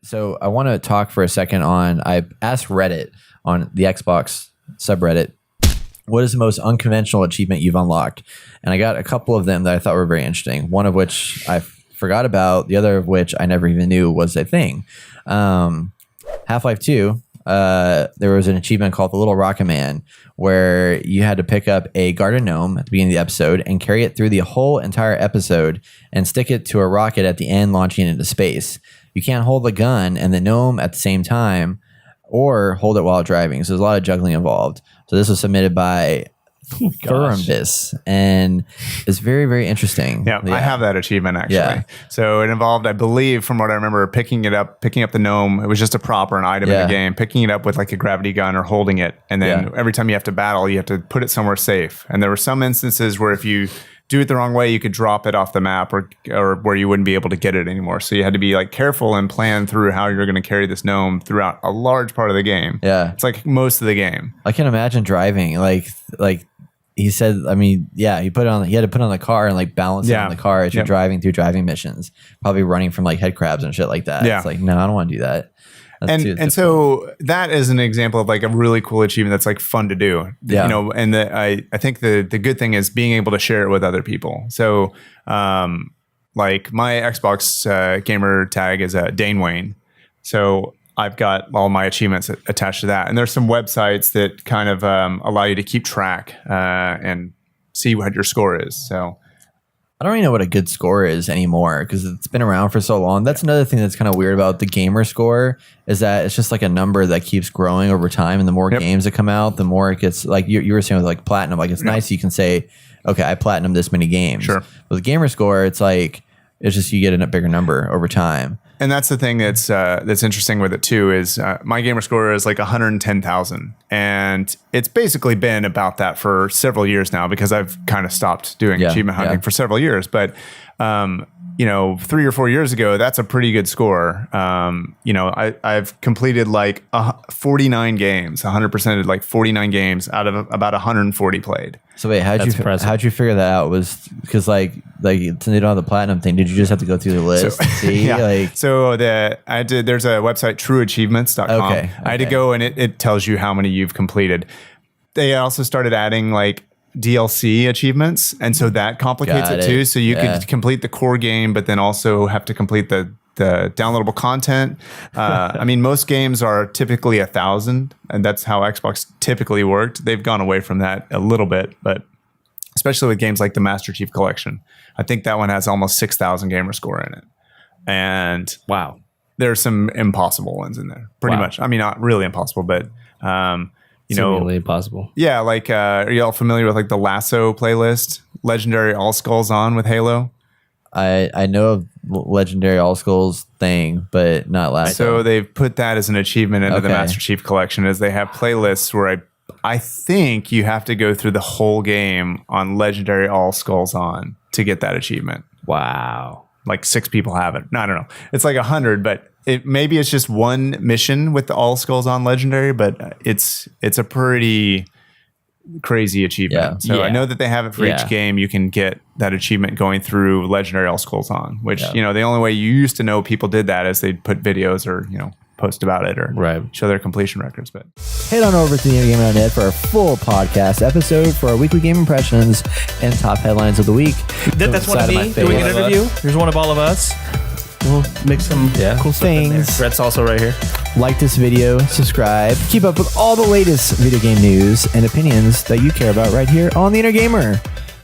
So I want to talk for a second I asked Reddit on the Xbox subreddit, what is the most unconventional achievement you've unlocked? And I got a couple of them that I thought were very interesting. One of which I forgot about, the other of which I never even knew was a thing. Half-Life 2, there was an achievement called the Little Rocket Man, where you had to pick up a garden gnome at the beginning of the episode and carry it through the whole entire episode and stick it to a rocket at the end, launching it into space. You can't hold the gun and the gnome at the same time or hold it while driving. So there's a lot of juggling involved. So this was submitted by Thurumbis, and it's very, very interesting. Yeah, I have that achievement actually. Yeah. So it involved, I believe, from what I remember, picking up the gnome. It was just a prop or an item in the game, picking it up with like a gravity gun or holding it. And then every time you have to battle, you have to put it somewhere safe. And there were some instances where if you do it the wrong way, you could drop it off the map or where you wouldn't be able to get it anymore. So you had to be like careful and plan through how you're going to carry this gnome throughout a large part of the game. Yeah. It's like most of the game. I can imagine driving like he said, I mean, yeah, he had to put on the car and like balance it on the car as you're driving through driving missions, probably running from like head crabs and shit like that. Yeah. It's like, no, I don't want to do that. And so that is an example of like a really cool achievement that's like fun to do. Yeah. You know, and I think the good thing is being able to share it with other people. So like my Xbox gamer tag is Dane Wayne. So I've got all my achievements attached to that. And there's some websites that kind of allow you to keep track and see what your score is. So I don't really know what a good score is anymore because it's been around for so long. That's another thing that's kind of weird about the gamer score is that it's just like a number that keeps growing over time. And the more games that come out, the more it gets, like you were saying with like platinum, like it's nice you can say, okay, I platinum this many games. Sure. With the gamer score, it's like, it's just you get a bigger number over time. And that's the thing that's interesting with it too is my gamer score is like 110,000, and it's basically been about that for several years now because I've kind of stopped doing achievement hunting for several years. But 3 or 4 years ago, that's a pretty good score. I've completed like 49 games, 100%ed like 49 games out of about 140 played. So wait, how'd you figure that out? Was because like they don't have the platinum thing. Did you just have to go through the list and see? There's a website, trueachievements.com. Okay. I had to go and it tells you how many you've completed. They also started adding like DLC achievements, and so that complicates it too. So you could complete the core game, but then also have to complete the downloadable content. I mean, most games are typically 1,000, and that's how Xbox typically worked. They've gone away from that a little bit, but especially with games like the Master Chief Collection, I think that one has almost 6,000 gamer score in it. And wow, there's some impossible ones in there, pretty much. I mean, not really impossible, but seemingly impossible. Yeah, like are y'all familiar with like the Lasso playlist, Legendary All Skulls On with Halo? I know of Legendary All Skulls thing, but not Lasso. So they've put that as an achievement into the Master Chief Collection, as they have playlists where I think you have to go through the whole game on Legendary All Skulls On to get that achievement. Wow. Like 6 people have it. No, I don't know. It's like 100, but maybe it's just one mission with the All Skulls On Legendary, but it's a pretty crazy achievement. So I know that they have it for each game. You can get that achievement going through Legendary All Skulls On, which, the only way you used to know people did that is they'd put videos or, post about it or show their completion records. But head on over to thegamer.net for a full podcast episode for our weekly game impressions and top headlines of the week. That's one of me doing an interview. Here's one of all of us. We'll make some cool things. Brett's also right here. Like this video, subscribe, keep up with all the latest video game news and opinions that you care about right here on The Inner Gamer.